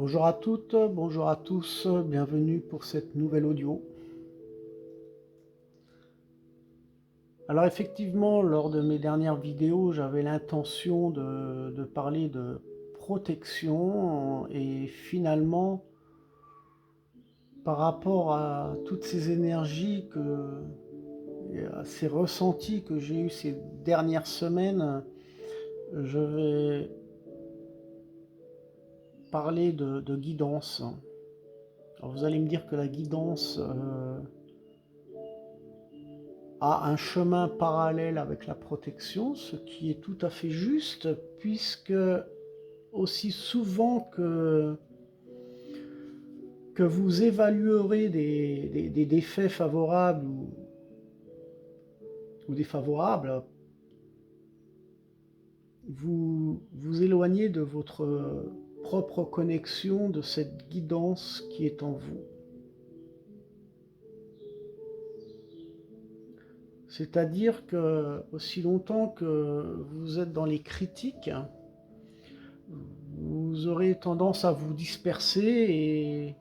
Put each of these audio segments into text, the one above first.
Bonjour à toutes, bonjour à tous, bienvenue pour cette nouvelle audio. Alors effectivement, lors de mes dernières vidéos, j'avais l'intention de parler de protection et finalement, par rapport à toutes ces énergies et à ces ressentis que j'ai eus ces dernières semaines, je vais parler de guidance. Alors vous allez me dire que la guidance a un chemin parallèle avec la protection, ce qui est tout à fait juste, puisque aussi souvent que vous évaluerez des défaits favorables ou défavorables, vous vous éloignez de votre propre connexion, de cette guidance qui est en vous. C'est-à-dire que aussi longtemps que vous êtes dans les critiques, vous aurez tendance à vous disperser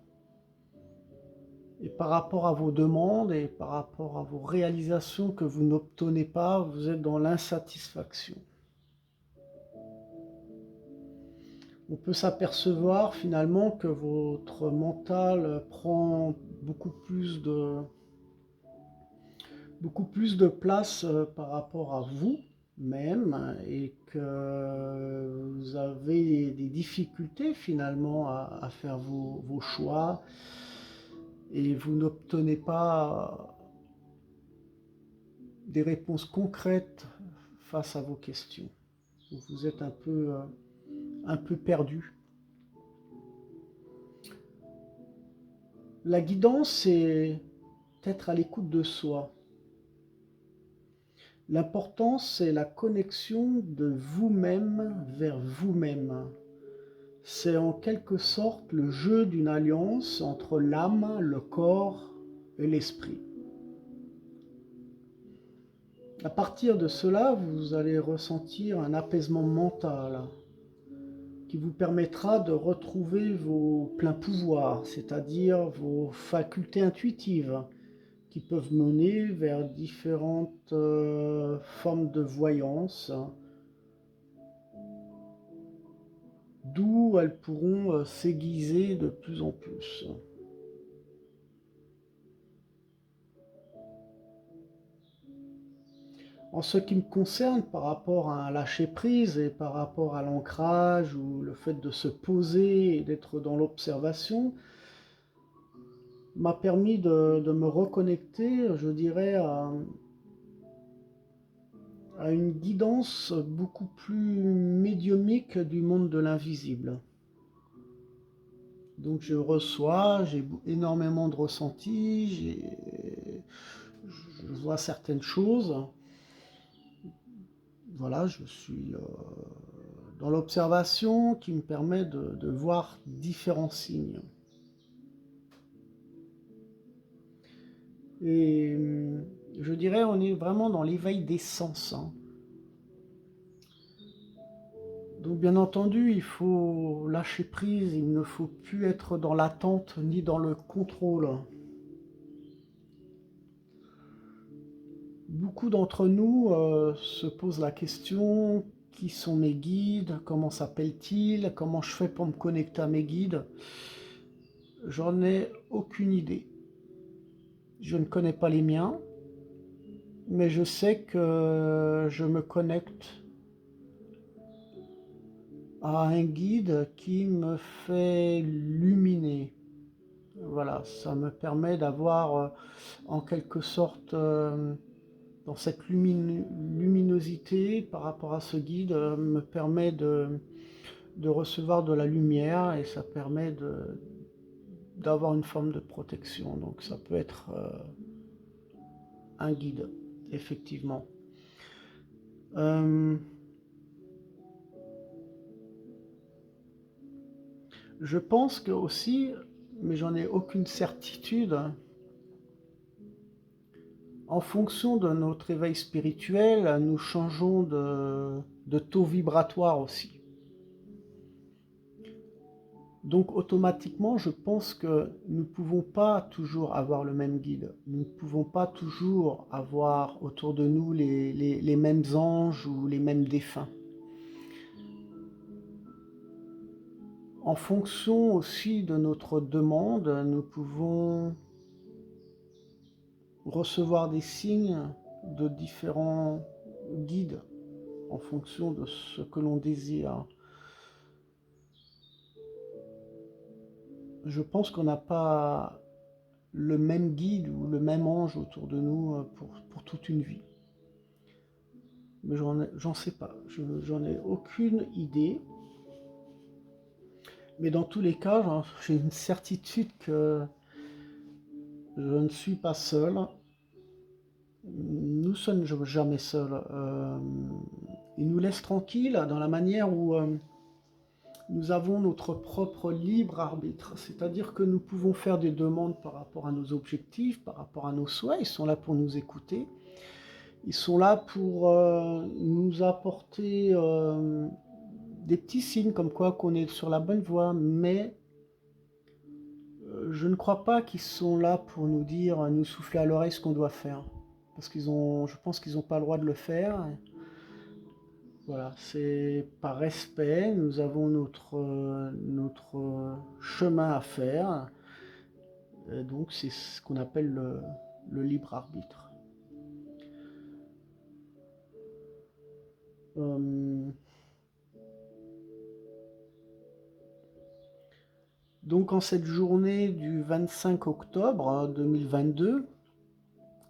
et par rapport à vos demandes et par rapport à vos réalisations que vous n'obtenez pas, vous êtes dans l'insatisfaction. On peut s'apercevoir finalement que votre mental prend beaucoup plus de place par rapport à vous-même et que vous avez des difficultés finalement à faire vos choix et vous n'obtenez pas des réponses concrètes face à vos questions. Vous êtes un peu perdu. La guidance, c'est être à l'écoute de soi. L'important, c'est la connexion de vous-même vers vous-même. C'est en quelque sorte le jeu d'une alliance entre l'âme, le corps et l'esprit. À partir de cela, vous allez ressentir un apaisement mental qui vous permettra de retrouver vos pleins pouvoirs, c'est-à-dire vos facultés intuitives qui peuvent mener vers différentes formes de voyance, d'où elles pourront s'aiguiser de plus en plus. En ce qui me concerne, par rapport à un lâcher-prise et par rapport à l'ancrage ou le fait de se poser et d'être dans l'observation, m'a permis de me reconnecter, je dirais, à une guidance beaucoup plus médiumique du monde de l'invisible. Donc je reçois, j'ai énormément de ressentis, je vois certaines choses. Voilà, je suis dans l'observation qui me permet de voir différents signes. Et je dirais, on est vraiment dans l'éveil des sens, hein. Donc bien entendu, il faut lâcher prise, il ne faut plus être dans l'attente ni dans le contrôle. Beaucoup d'entre nous se posent la question, qui sont mes guides, comment s'appellent-ils, comment je fais pour me connecter à mes guides. J'en ai aucune idée. Je ne connais pas les miens, mais je sais que je me connecte à un guide qui me fait luminer. Voilà, ça me permet d'avoir en quelque sorte, dans cette luminosité par rapport à ce guide, me permet de recevoir de la lumière et ça permet d'avoir une forme de protection. Donc ça peut être un guide, effectivement. Je pense que aussi, mais j'en ai aucune certitude, en fonction de notre éveil spirituel, nous changeons de taux vibratoire aussi. Donc automatiquement, je pense que nous ne pouvons pas toujours avoir le même guide. Nous ne pouvons pas toujours avoir autour de nous les mêmes anges ou les mêmes défunts. En fonction aussi de notre demande, nous pouvons recevoir des signes de différents guides en fonction de ce que l'on désire. Je pense qu'on n'a pas le même guide ou le même ange autour de nous pour toute une vie. Mais j'en sais pas, j'en ai aucune idée. Mais dans tous les cas, j'ai une certitude que je ne suis pas seul. Nous ne sommes jamais seuls. Il nous laisse tranquilles dans la manière où nous avons notre propre libre arbitre. C'est-à-dire que nous pouvons faire des demandes par rapport à nos objectifs, par rapport à nos souhaits. Ils sont là pour nous écouter. Ils sont là pour nous apporter des petits signes comme quoi qu'on est sur la bonne voie, mais je ne crois pas qu'ils sont là pour nous dire, nous souffler à l'oreille ce qu'on doit faire. Parce je pense qu'ils n'ont pas le droit de le faire. Voilà, c'est par respect, nous avons notre chemin à faire. Et donc c'est ce qu'on appelle le libre arbitre. Donc en cette journée du 25 octobre 2022,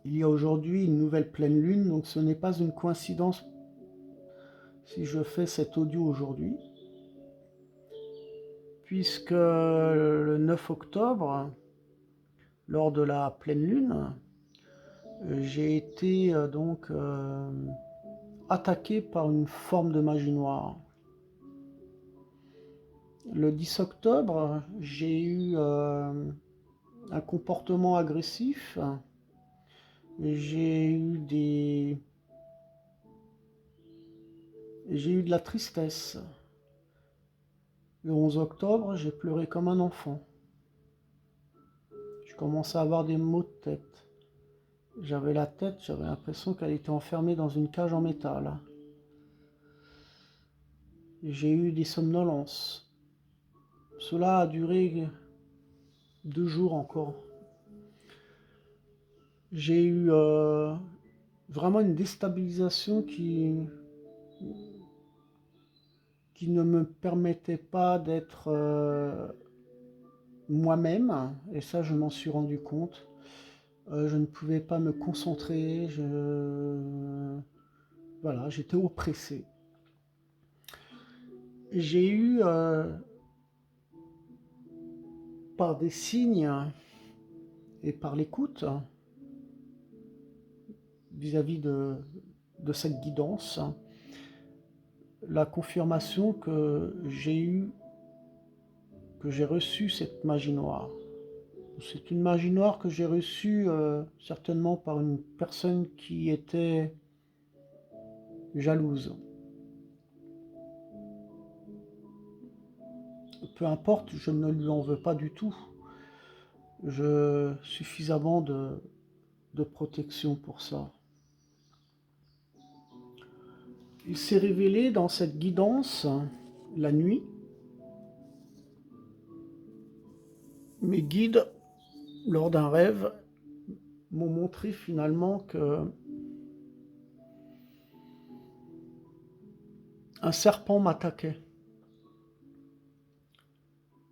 il y a aujourd'hui une nouvelle pleine lune, donc ce n'est pas une coïncidence si je fais cet audio aujourd'hui, puisque le 9 octobre, lors de la pleine lune, j'ai été attaqué par une forme de magie noire. Le 10 octobre, j'ai eu un comportement agressif. J'ai eu de la tristesse. Le 11 octobre, j'ai pleuré comme un enfant. Je commençais à avoir des maux de tête. J'avais l'impression qu'elle était enfermée dans une cage en métal. J'ai eu des somnolences. Cela a duré 2 jours encore. J'ai eu vraiment une déstabilisation qui ne me permettait pas d'être moi-même, et ça je m'en suis rendu compte. Je ne pouvais pas me concentrer, voilà, j'étais oppressé. J'ai eu par des signes et par l'écoute vis-à-vis de cette guidance, la confirmation que j'ai reçu cette magie noire. C'est une magie noire que j'ai reçue certainement par une personne qui était jalouse. Peu importe, je ne lui en veux pas du tout. J'ai suffisamment de protection pour ça. Il s'est révélé dans cette guidance la nuit. Mes guides, lors d'un rêve, m'ont montré finalement que un serpent m'attaquait.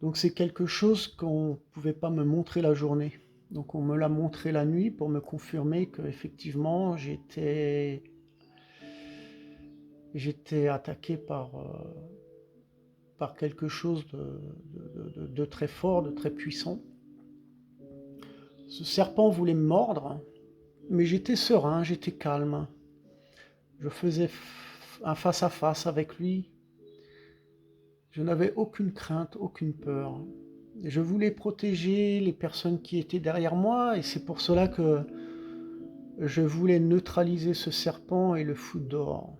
Donc c'est quelque chose qu'on ne pouvait pas me montrer la journée. Donc on me l'a montré la nuit pour me confirmer qu'effectivement j'étais attaqué par quelque chose de très fort, de très puissant. Ce serpent voulait me mordre, mais j'étais serein, j'étais calme. Je faisais un face-à-face avec lui. Je n'avais aucune crainte, aucune peur. Je voulais protéger les personnes qui étaient derrière moi, et c'est pour cela que je voulais neutraliser ce serpent et le foutre dehors.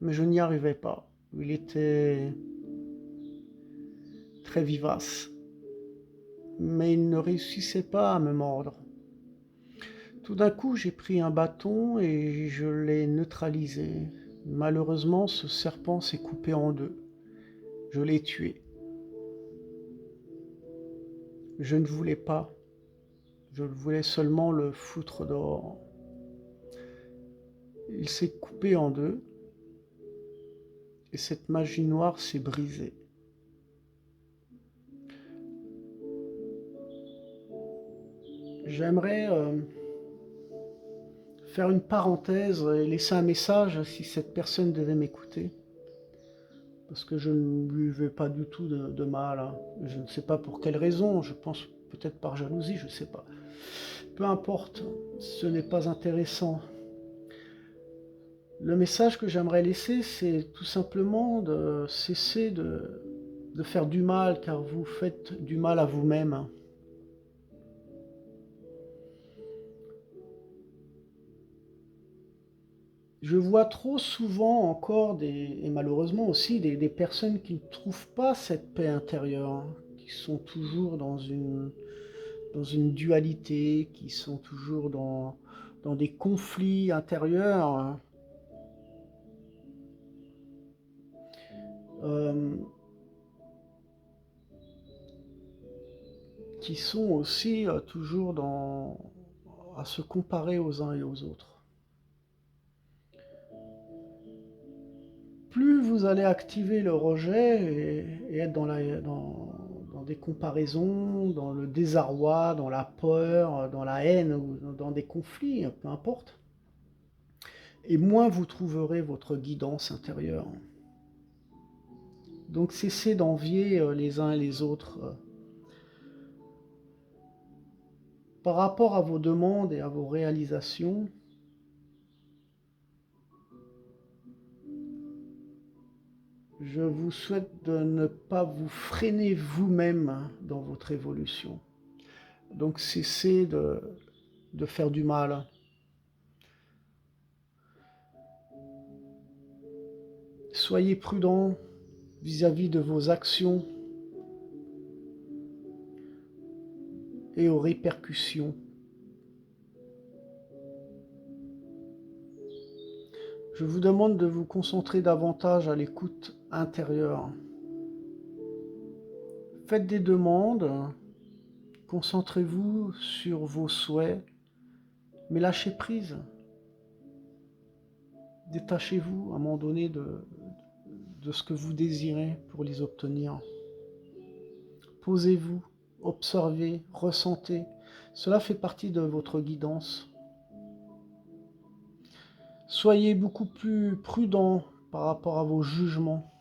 Mais je n'y arrivais pas. Il était très vivace, mais il ne réussissait pas à me mordre. Tout d'un coup, j'ai pris un bâton et je l'ai neutralisé. Malheureusement, ce serpent s'est coupé en deux. Je l'ai tué. Je ne voulais pas. Je voulais seulement le foutre dehors. Il s'est coupé en deux et cette magie noire s'est brisée. J'aimerais faire une parenthèse et laisser un message si cette personne devait m'écouter. Parce que je ne lui veux pas du tout de mal, hein. Je ne sais pas pour quelle raison, je pense peut-être par jalousie, je ne sais pas. Peu importe, ce n'est pas intéressant. Le message que j'aimerais laisser, c'est tout simplement de cesser de faire du mal, car vous faites du mal à vous-même. Je vois trop souvent encore, et malheureusement aussi, des personnes qui ne trouvent pas cette paix intérieure, hein, qui sont toujours dans une dualité, qui sont toujours dans des conflits intérieurs, hein. euh, qui sont aussi toujours à se comparer aux uns et aux autres. Plus vous allez activer le rejet et être dans des comparaisons, dans le désarroi, dans la peur, dans la haine, ou dans des conflits, peu importe, et moins vous trouverez votre guidance intérieure. Donc cessez d'envier les uns et les autres. Par rapport à vos demandes et à vos réalisations, je vous souhaite de ne pas vous freiner vous-même dans votre évolution. Donc cessez de faire du mal. Soyez prudent vis-à-vis de vos actions et aux répercussions. Je vous demande de vous concentrer davantage à l'écoute intérieure. Faites des demandes, concentrez-vous sur vos souhaits, mais lâchez prise. Détachez-vous à un moment donné de ce que vous désirez pour les obtenir. Posez-vous, observez, ressentez. Cela fait partie de votre guidance. Soyez beaucoup plus prudent par rapport à vos jugements.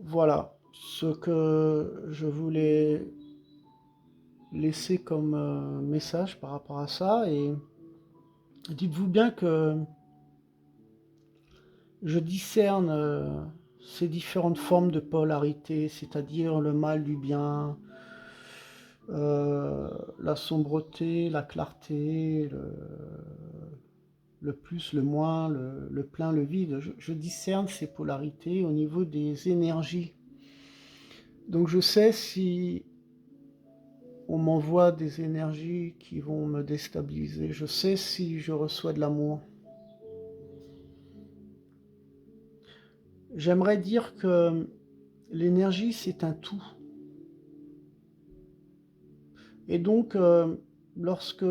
Voilà ce que je voulais laisser comme message par rapport à ça. Et dites-vous bien que je discerne ces différentes formes de polarité, c'est-à-dire le mal du bien, la sombreté, la clarté, le plus, le moins, le plein, le vide. Je discerne ces polarités au niveau des énergies. Donc je sais si on m'envoie des énergies qui vont me déstabiliser. Je sais si je reçois de l'amour. J'aimerais dire que l'énergie, c'est un tout. Et donc, lorsque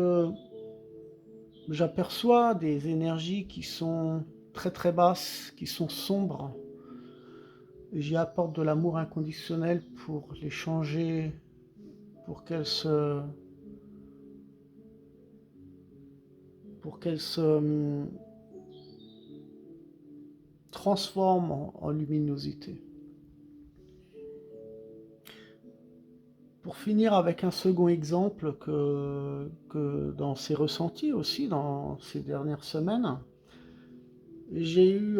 j'aperçois des énergies qui sont très très basses, qui sont sombres, j'y apporte de l'amour inconditionnel pour les changer, pour qu'elles se transforment en luminosité. Pour finir avec un second exemple que dans ces ressentis aussi, dans ces dernières semaines, j'ai eu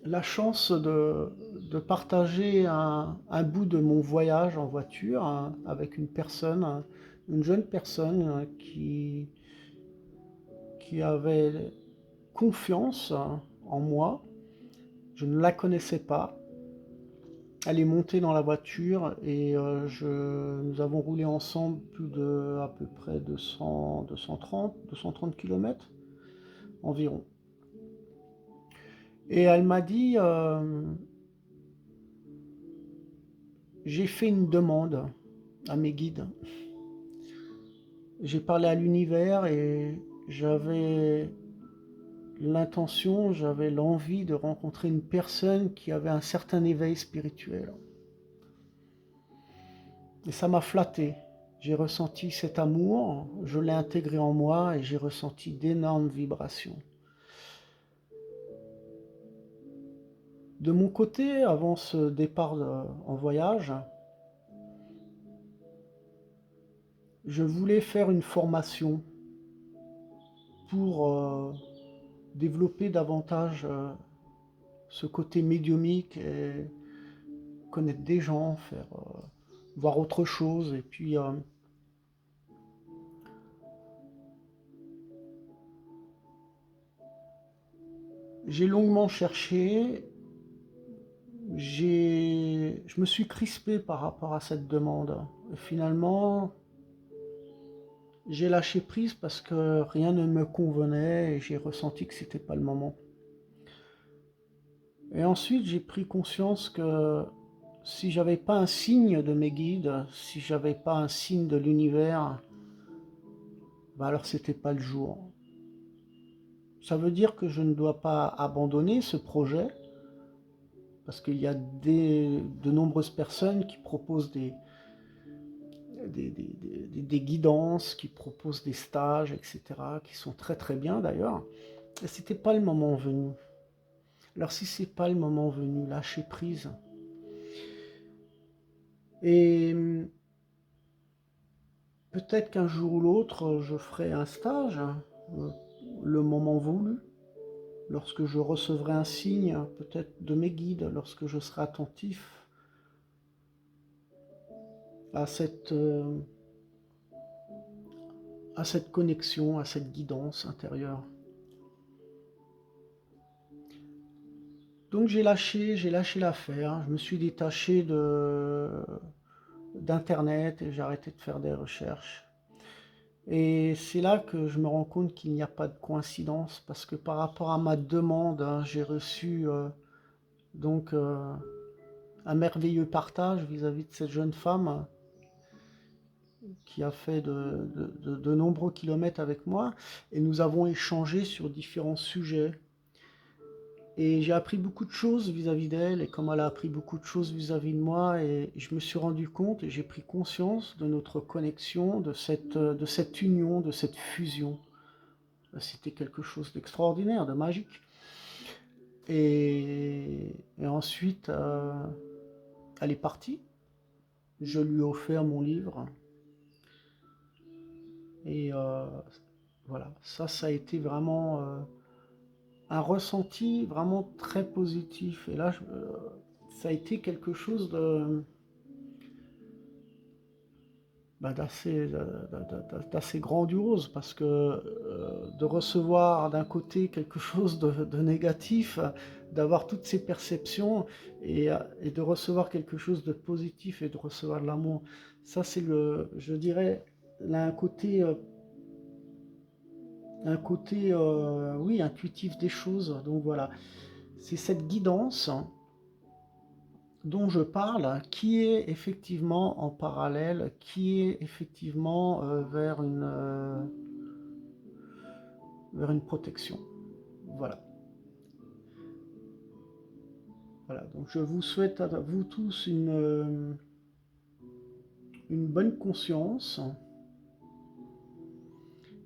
la chance de partager un bout de mon voyage en voiture avec une personne, une jeune personne qui avait confiance en moi. Je ne la connaissais pas, Elle est montée dans la voiture et nous avons roulé ensemble plus de à peu près 230 km environ. Et elle m'a dit, j'ai fait une demande à mes guides. J'ai parlé à l'univers et j'avais l'intention, j'avais l'envie de rencontrer une personne qui avait un certain éveil spirituel. Et ça m'a flatté. J'ai ressenti cet amour, je l'ai intégré en moi et j'ai ressenti d'énormes vibrations. De mon côté, avant ce départ en voyage, je voulais faire une formation pour développer davantage ce côté médiumique et connaître des gens, voir autre chose. Et puis, j'ai longuement cherché, je me suis crispé par rapport à cette demande. Et finalement, j'ai lâché prise parce que rien ne me convenait et j'ai ressenti que c'était pas le moment. Et ensuite, j'ai pris conscience que si j'avais pas un signe de mes guides, si j'avais pas un signe de l'univers, bah alors c'était pas le jour. Ça veut dire que je ne dois pas abandonner ce projet, parce qu'il y a de nombreuses personnes qui proposent des guidances, qui proposent des stages, etc., qui sont très très bien d'ailleurs. Et c'était pas le moment venu. Alors si c'est pas le moment venu, lâchez prise. Et peut-être qu'un jour ou l'autre, je ferai un stage, le moment voulu, lorsque je recevrai un signe, peut-être de mes guides, lorsque je serai attentif à cette connexion, à cette guidance intérieure. Donc j'ai lâché l'affaire, je me suis détaché d'Internet et j'ai arrêté de faire des recherches. Et c'est là que je me rends compte qu'il n'y a pas de coïncidence, parce que par rapport à ma demande, hein, j'ai reçu donc un merveilleux partage vis-à-vis de cette jeune femme qui a fait de nombreux kilomètres avec moi, et nous avons échangé sur différents sujets. Et j'ai appris beaucoup de choses vis-à-vis d'elle, et comme elle a appris beaucoup de choses vis-à-vis de moi, et je me suis rendu compte, et j'ai pris conscience de notre connexion, de cette union, de cette fusion. C'était quelque chose d'extraordinaire, de magique. Et ensuite, elle est partie. Je lui ai offert mon livre. Et voilà, ça a été vraiment un ressenti vraiment très positif. Et là, ça a été quelque chose d'assez grandiose, parce que de recevoir d'un côté quelque chose de négatif, d'avoir toutes ces perceptions et de recevoir quelque chose de positif et de recevoir de l'amour, ça c'est je dirais, là, oui, intuitif des choses. Donc voilà, c'est cette guidance dont je parle, qui est effectivement en parallèle, qui est effectivement vers une protection. Voilà. Voilà. Donc je vous souhaite à vous tous une bonne conscience.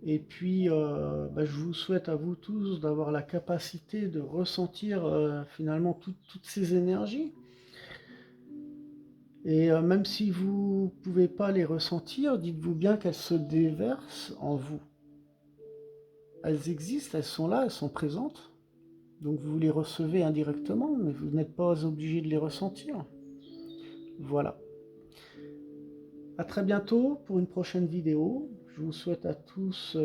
Et puis, je vous souhaite à vous tous d'avoir la capacité de ressentir finalement toutes ces énergies. Et même si vous ne pouvez pas les ressentir, dites-vous bien qu'elles se déversent en vous. Elles existent, elles sont là, elles sont présentes. Donc vous les recevez indirectement, mais vous n'êtes pas obligé de les ressentir. Voilà. À très bientôt pour une prochaine vidéo. Je vous souhaite à tous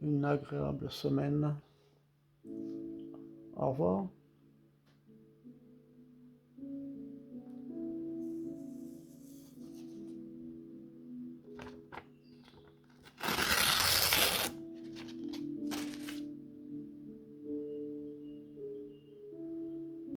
une agréable semaine. Au revoir.